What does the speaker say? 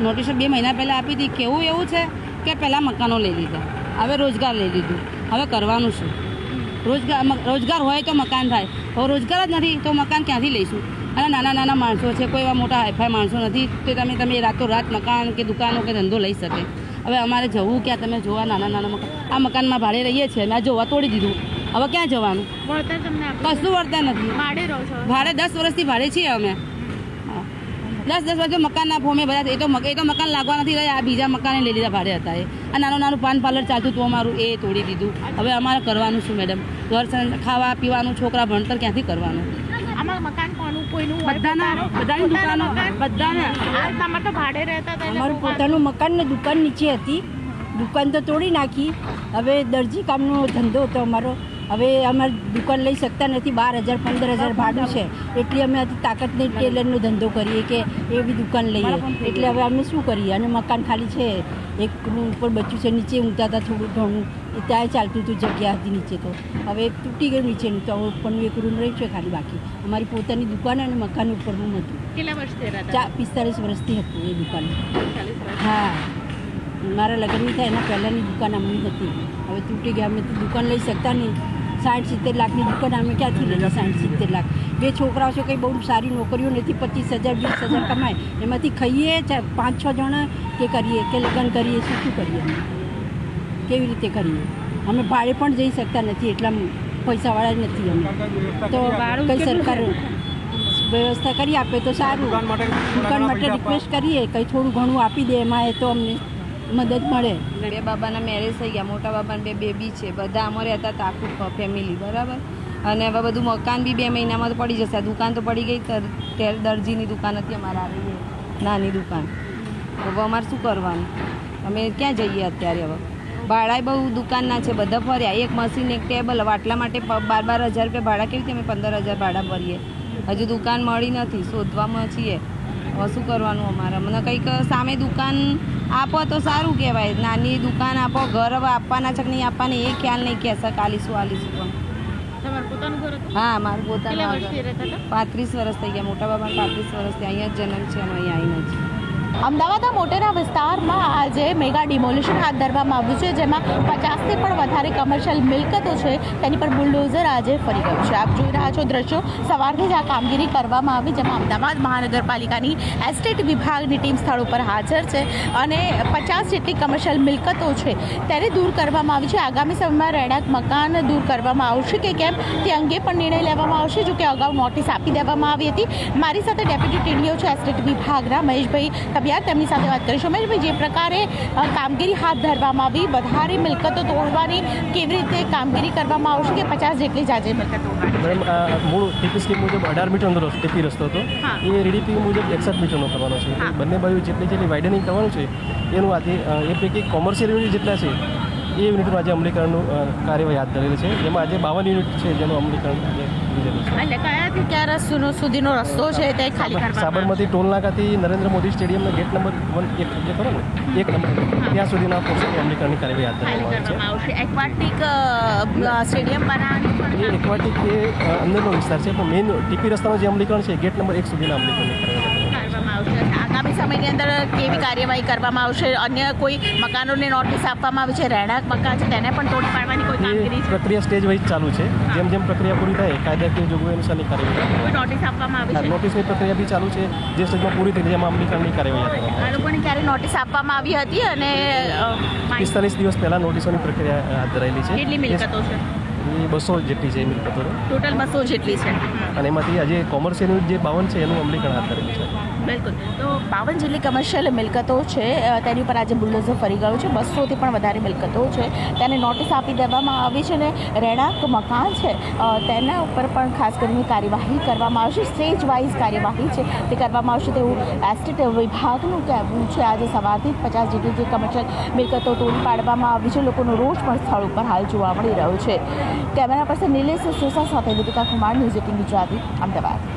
નોટિસો 2 મહિના પહેલાં આપી હતી. કેવું એવું છે કે પહેલાં મકાનો લઈ લીધા, હવે રોજગાર લઈ લીધું. હવે કરવાનું શું? રોજગાર હોય તો મકાન થાય. હવે રોજગાર જ નથી તો મકાન ક્યાંથી લઈશું? અને નાના નાના માણસો છે, કોઈ એવા મોટા હાઈફાઈ માણસો નથી કે તમે રાતોરાત મકાન કે દુકાનો કે ધંધો લઈ શકે. હવે અમારે જવું ક્યાં? તમે જોવા નાના નાના મકાન, આ મકાનમાં ભાડે રહીએ છીએ, મેં જોવા તોડી દીધું. હવે ક્યાં જવાનું? કશું વળતર નથી. ભાડે 10 વર્ષથી ભાડે છીએ અમે. 10 વર્ષથી મકાનના ફોમે બધા. એ તો મકાન લાગવા નથી રહ્યા. આ બીજા મકાને લઈ લીધા ભાડે હતા. આ નાનું પાન પાર્લર ચાલતું હતું અમારું, એ તોડી દીધું. હવે અમારે કરવાનું શું મેડમ? ઘર ખાવા પીવાનું, છોકરા ભણતર ક્યાંથી કરવાનું? અમારું પોતાનું મકાન ને દુકાન નીચે હતી. દુકાન તો તોડી નાખી. હવે દરજી કામનો ધંધો હતો અમારો. હવે અમારે દુકાન લઈ શકતા નથી. 12,000 15,000 ભાડું છે. એટલી અમે તાકાત નહીં ટેલરનો ધંધો કરીએ કે એવી દુકાન લઈએ. એટલે હવે અમે શું કરીએ? અને મકાન ખાલી છે, એક રૂમ ઉપર બચ્યું છે, નીચે ઊંઘતા હતા થોડું ઘણું, ત્યાં ચાલતું હતું, જગ્યા હતી નીચે. તો હવે એક તૂટી ગયું નીચેનું, તો ઉપરનું એક રૂમ રહ્યું છે ખાલી. બાકી અમારી પોતાની દુકાન અને મકાન ઉપરનું હતું. કેટલા વર્ષથી? 45 વર્ષથી હતું એ દુકાન. હા, મારા લગ્ન થાય એના પહેલાંની દુકાન અમની હતી. હવે તૂટી ગયા. અમે તો દુકાન લઈ શકતા નહીં. 60-70 લાખની દુકાન અમે ક્યાંથી લઈએ? 60-70 લાખ. 2 છોકરાઓ છે, કંઈ બહુ સારી નોકરીઓ નથી. 25,000 20,000 કમાય, એમાંથી ખાઈએ 5-6 જણા કે કરીએ કે લગ્ન કરીએ. શું કરીએ? કેવી રીતે કરીએ? અમે ભાડે પણ જઈ શકતા નથી, એટલા પૈસાવાળા જ નથી અમે. તો કંઈ સરકાર વ્યવસ્થા કરી આપે તો સારું. દુકાન માટે રિક્વેસ્ટ કરીએ, કંઈ થોડું ઘણું આપી દે, એમાં એ તો અમને મદદ મળે. 2 બાબાના મેરેજ થઈ ગયા, મોટા બાબાને 2 બેબી છે, બધા અમારે હતા આખું ફેમિલી, બરાબર. અને હવે બધું મકાન બી 2 મહિનામાં તો પડી જશે. દુકાન તો પડી ગઈ. દરજીની દુકાન હતી અમારે, આવી નાની દુકાન. હવે અમારે શું કરવાનું? અમે ક્યાં જઈએ અત્યારે? હવે ભાડા બહુ દુકાનના છે, બધા ફર્યા. એક મશીન, એક ટેબલ. હવે આટલા માટે 12,000 રૂપિયા ભાડા કેવી રીતે? અમે 15,000 ભાડા ભરીએ. હજુ દુકાન મળી નથી, શોધવામાં છીએ. હવે શું કરવાનું અમારે? મને કંઈક સામે દુકાન આપો તો સારું કહેવાય. નાની દુકાન આપો. ઘર હવે આપવાના છે કે નહીં આપવાના એ ખ્યાલ નહીં. કહેશે આલીશું પણ. હા, મારું પોતાનું. 35 વર્ષ થઈ ગયા. મોટા બાબા 35 વર્ષથી અહીંયા જ જન્મ છે અને અહીંયા આવીને જ. અમદાવાદના મોટેરા વિસ્તારમાં આજે મેગા ડિમોલિશન હાથ ધરવામાં આવ્યું છે, જેમાં 50થી પણ વધારે કમર્શિયલ મિલકતો છે તેની પર બુલડોઝર આજે ફરી ગયું છે. આપ જોઈ રહ્યા છો દ્રશ્યો. સવારથી જ આ કામગીરી કરવામાં આવી, જેમાં અમદાવાદ મહાનગરપાલિકાની એસ્ટેટ વિભાગની ટીમ સ્થળ ઉપર હાજર છે અને 50 જેટલી કમર્શિયલ મિલકતો છે તેને દૂર કરવામાં આવી છે. આગામી સમયમાં રહેણાંક મકાન દૂર કરવામાં આવશે કે કેમ તે અંગે પણ નિર્ણય લેવામાં આવશે. જો કે અગાઉ નોટિસ આપી દેવામાં આવી હતી. મારી સાથે ડેપ્યુટી ટીડીઓ છે એસ્ટેટ વિભાગના મહેશભાઈ કબિયાર, તેમની સાથે વાત કરીશું. મહેશભાઈ, જે પ્રકારે કામગીરી હાથ ધરવામાં આવી, વધારે મિલકતો તોડવાની કેવી રીતે કામગીરી કરવામાં આવશે કે 50 જેટલી જ આજે મિલકતો? મેડમ, મૂળ ટીપી સ્કીમ મુજબ 18 મીટરનો ટીપી રસ્તો હતો. એ રીડીપી મુજબ 61 મીટરનો કરવાનો છે. બંને બાજુ જેટલી વાઇડનિંગ કરવાનું છે એનું આજે એ પૈકી કોમર્શિયલ યુનિટ જેટલા છે એ યુનિટનું આજે અમલીકરણનું કાર્યવાહી હાથ ધરેલી છે. જેમાં આજે 52 યુનિટ છે જેનું અમલીકરણ લીધેલું છે. એટલે કયાથી ક્યાં સુધીનો રસ્તો છે તે ખાલી કરવામાં? સાબરમતી ટોલ નાકાથી નરેન્દ્ર મોદી સ્ટેડિયમના ગેટ નંબર 1 જે ખરો ને 1 નંબર ત્યાં સુધીના પોર્શનની અમલીકરણની કાર્યવાહી હાથ ધરવામાં આવશે. એક્વાટિક સ્ટેડિયમ બનાવવાની એ એક્વાટિક એ અંદરનો વિસ્તાર છે, પણ મેઇન ટીપી રસ્તાનું જે અમલીકરણ છે ગેટ નંબર 1 સુધીના અમલીકરણની કરવામાં આવશે. આગામી સમયની અંદર કેવી કાર્યવાહી કરવામાં આવશે? અન્ય કોઈ મકાનોને નોટિસ આપવામાં આવી છે? રહેણાંક મકાન છે તેને પણ તોડી પાડવાની કોઈ કામગીરી છે? પ્રક્રિયા સ્ટેજ વાઇઝ ચાલુ છે. જેમ જેમ પ્રક્રિયા પૂરી થાય કાયદાકીય જોગવાઈ અનુસારની કાર્યવાહી. કોઈ નોટિસ આપવામાં આવી છે? નોટિસની પ્રક્રિયા બી ચાલુ છે. જે સ્ટેજમાં પૂરી થઈ જેમાં અમલીકરણની કાર્યવાહી આ લોકોને ક્યારે નોટિસ આપવામાં આવી હતી અને 45 દિવસ પહેલાં નોટિસોની પ્રક્રિયા હાથ ધરાયેલી છે. કેટલી મિલકતો છે? એ 200 જેટલી છે મિલકતો. ટોટલ 200 જેટલી છે. અને એમાંથી આજે કોમર્શિયલ જે 52 છે એનું અમલીકરણ હાથ ધરેલું છે. બિલકુલ. તો 52 જેટલી કમર્શિયલ મિલકતો છે તેની ઉપર આજે બુલડોઝર ફરી ગયું છે. 200થી પણ વધારે મિલકતો છે તેને નોટિસ આપી દેવામાં આવી છે અને રહેણાંક મકાન છે તેના ઉપર પણ ખાસ કરીને કાર્યવાહી કરવામાં આવશે. સ્ટેજ વાઇઝ કાર્યવાહી છે તે કરવામાં આવશે તેવું એસ્ટેટ વિભાગનું કહેવું છે. આજે સવારથી 50 જેટલી જે કમર્શિયલ મિલકતો તોડી પાડવામાં આવી છે. લોકોનો રોષ પણ સ્થળ ઉપર હાલ જોવા મળી રહ્યો છે. કેમેરા પર્સન નિલેશ સોસા સાથે દીપિકા કુમાર, ન્યૂઝ 18 ગુજરાતી, અમદાવાદ.